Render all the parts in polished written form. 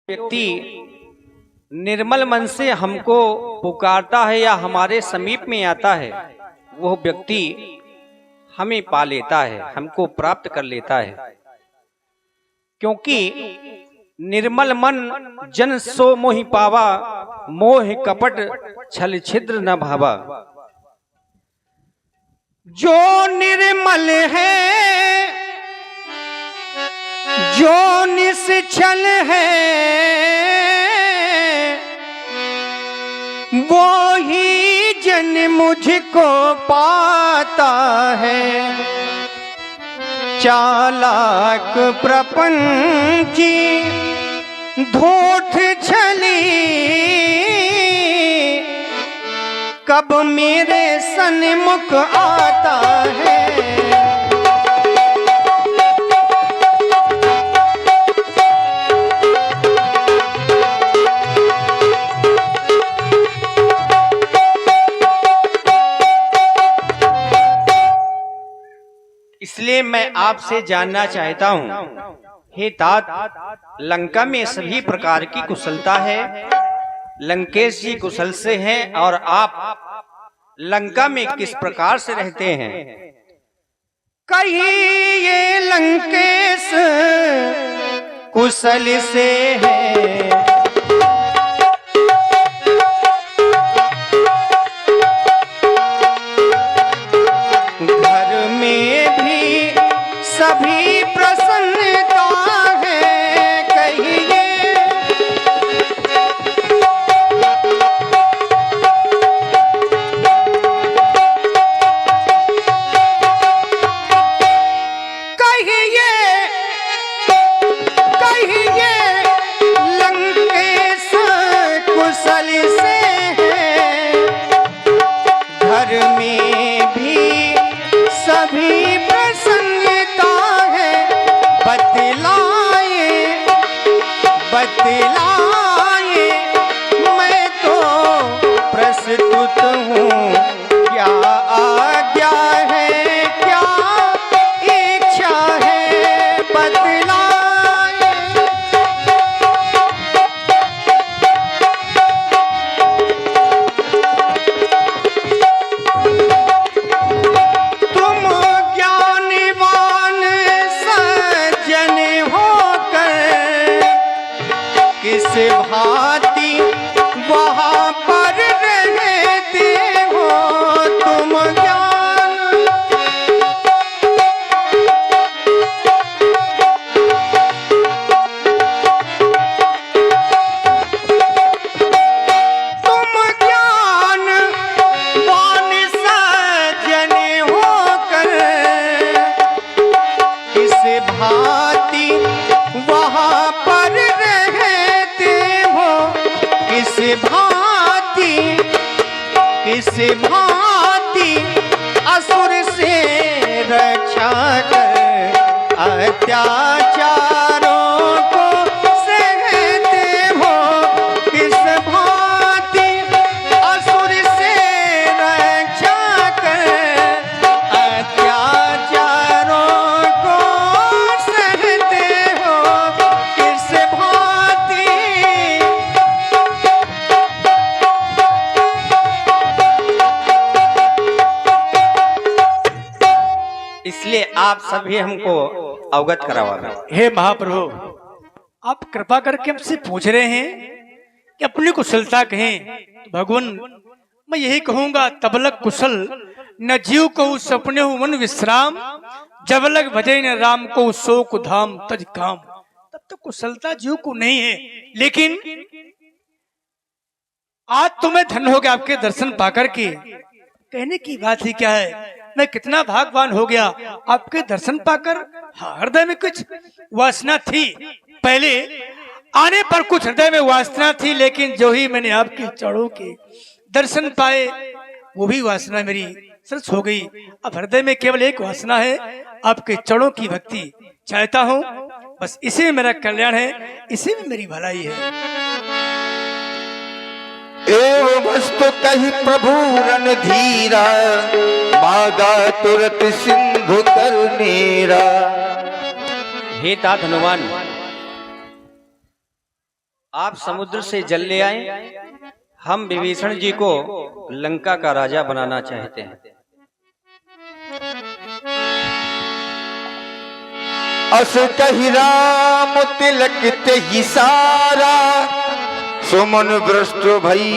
व्यक्ति निर्मल मन से हमको पुकारता है या हमारे समीप में आता है, वह व्यक्ति हमें पा लेता है, हमको प्राप्त कर लेता है। क्योंकि निर्मल मन जन सो मोहि पावा, मोह कपट छल छिद्र न भावा। जो निर्मल है, जो निश्चल है, वो ही जन मुझको पाता है। चालाक प्रपंची धूठ छली, कब मेरे सन्मुख आता है। इसलिए मैं आपसे जानना चाहता हूँ, हे तात, लंका में सभी प्रकार की कुशलता है। लंकेश जी कुशल से हैं और आप लंका में किस प्रकार से रहते हैं? कहिए लंकेश कुशल से है। सभी प्रसन्नता है, कहिए कहिए कहिए लंकेश कुशल से है। घर में भी सभी बतलाए, मैं तो प्रस्तुत हूँ। क्या आज्ञा है, क्या इच्छा है, बतलाए। तुम ज्ञानवान सज्जन होकर किस भांति वहाँ पर रहते हो तुम ज्ञान। तुम ज्ञान वान सज्जन होकर किस भांति वहाँ पर किस भांति असुर से रक्षा कर अत्याचारों को सहते हो। किस भांति असुर से रक्षा कर अत्याचारों को सहते हो। किस भांति इसलिए आप सभी हमको अवगत करावा। हे महाप्रभु, आप कृपा करके हमसे पूछ रहे हैं कि अपनी कुशलता कहें। तो भगवान, मैं यही कहूंगा, तबलक कुशल न जीव को सपने हो मन विश्राम, जब लग भजे न राम को शोक धाम तज काम। तब तक कुशलता जीव को नहीं है, लेकिन आज तुम्हें धन हो गया आपके दर्शन पाकर के। कहने की बात ही क्या है, मैं कितना भाग्यवान हो गया आपके दर्शन पाकर। हाँ, हृदय में कुछ वासना थी, पहले आने पर कुछ हृदय में वासना थी, लेकिन जो ही मैंने आपके चरणों के दर्शन पाए, वो भी वासना मेरी सच हो गई। अब हृदय में केवल एक वासना है, आपके चरणों की भक्ति चाहता हूँ। बस इसी में मेरा कल्याण है, इसी में मेरी भलाई है। एवं वस्तु कही प्रभु रणधीरा, मागा तुरत सिंधु कर नीरा। हे तात हनुमान, आप समुद्र से जल ले आए, हम विभीषण जी को लंका का राजा बनाना चाहते हैं। अस कही राम तिलक ते सारा, सुमन भ्रष्ट भई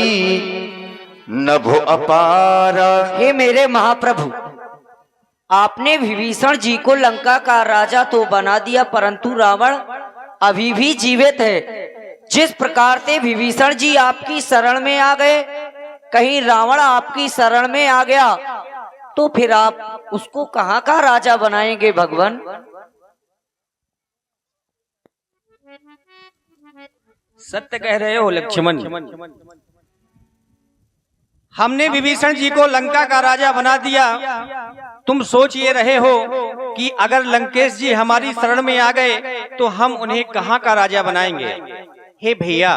नभो अपारा। हे मेरे महाप्रभु, आपने विभीषण जी को लंका का राजा तो बना दिया, परंतु रावण अभी भी जीवित है। जिस प्रकार से विभीषण जी आपकी शरण में आ गए, कहीं रावण आपकी शरण में आ गया तो फिर आप उसको कहाँ का राजा बनाएंगे भगवान? सत्य कह रहे हो लक्ष्मण, हमने विभीषण जी को लंका का राजा बना दिया। तुम सोच ये रहे हो कि अगर लंकेश जी हमारी शरण में आ गए तो हम उन्हें कहाँ का राजा बनाएंगे। हे भैया,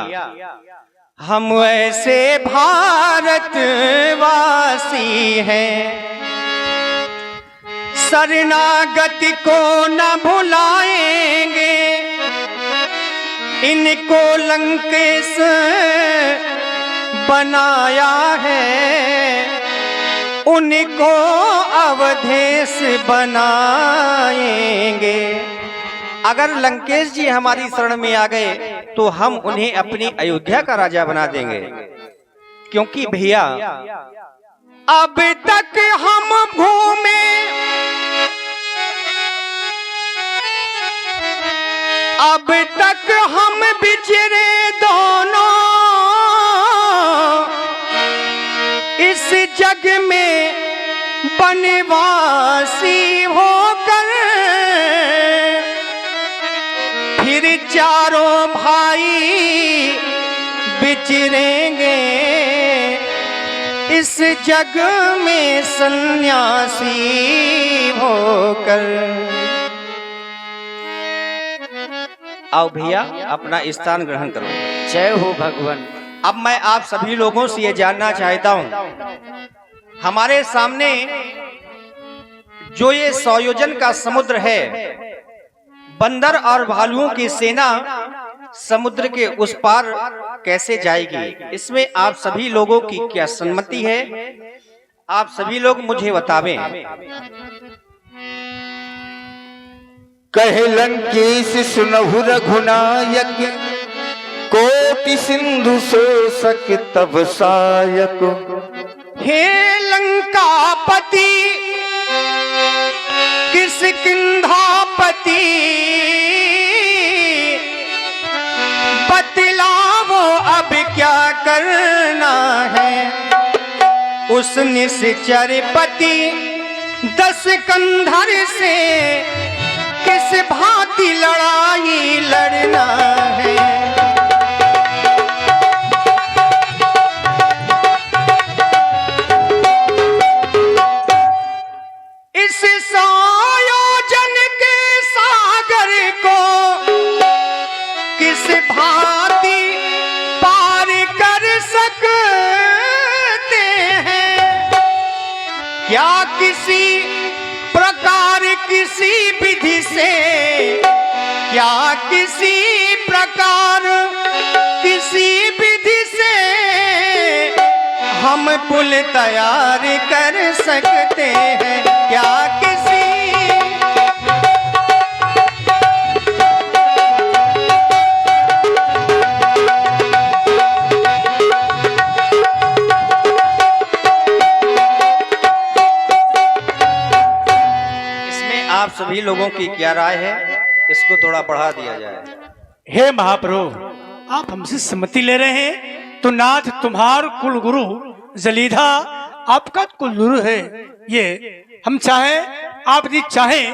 हम ऐसे भारतवासी हैं, शरणागति को न भुलाएंगे। इनको लंकेश बनाया है, उनको अवधेश बनाएंगे। अगर लंकेश जी हमारी शरण में आ गए तो हम उन्हें अपनी अयोध्या का राजा बना देंगे। क्योंकि भैया, अब तक हम घूमे, अब तक हम बिछड़े दोनों, इस जग में बनवासी होकर, फिर चारों भाई बिछड़ेंगे, इस जग में सन्यासी होकर। आओ भैया, अपना स्थान ग्रहण करो। जय हो भगवान। अब मैं आप सभी लोगों से ये जानना चाहता हूं, हमारे सामने जो ये 100 योजन का समुद्र है, बंदर और भालुओं की सेना समुद्र के उस पार कैसे जाएगी? इसमें आप सभी लोगों की क्या सम्मति है? आप सभी लोग मुझे बतावें। कहे लंकेश सुनहु रघुनायक, कोटि सिंधु शोषक तब सायक। हे लंकापति किष्किंधापति, बतलाओ अब क्या करना है। उस निश्चर पति 10 कंधर से किस भांति लड़ाई लड़ना है। इस 100 योजन के सागर को किस भांति पार कर सकते हैं। क्या किसी प्रकार, किसी विधि से, क्या किसी प्रकार, किसी विधि से हम पुल तैयार कर सकते हैं। क्या किसी आप सभी लोगों की क्या राय है? इसको थोड़ा बढ़ा दिया जाए। हे महाप्रभु, आप हमसे सम्मति ले रहे हैं तो नाथ तुम्हार कुल गुरु जलीधा आपका कुल गुरु है। ये हम चाहें, आप यदि चाहें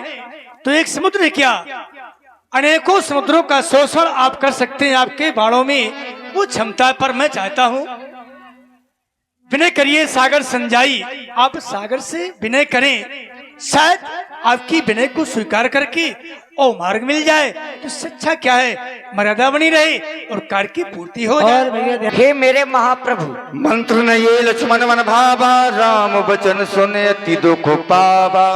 तो एक समुद्र है क्या, अनेकों समुद्रों का शोषण आप कर सकते हैं। आपके बाणों में वो क्षमता पर मैं चाहता हूं विनय करिए सागर संजाई। आप सागर से विनय करें, शायद आपकी विनय को स्वीकार करके और मार्ग मिल जाए तो सच्चा क्या है, मर्यादा बनी रहे और कार्य की पूर्ति हो जाए। हे मेरे महाप्रभु, मंत्र न ये लक्ष्मण मन भावा, राम बचन सुने अति दुख पावा।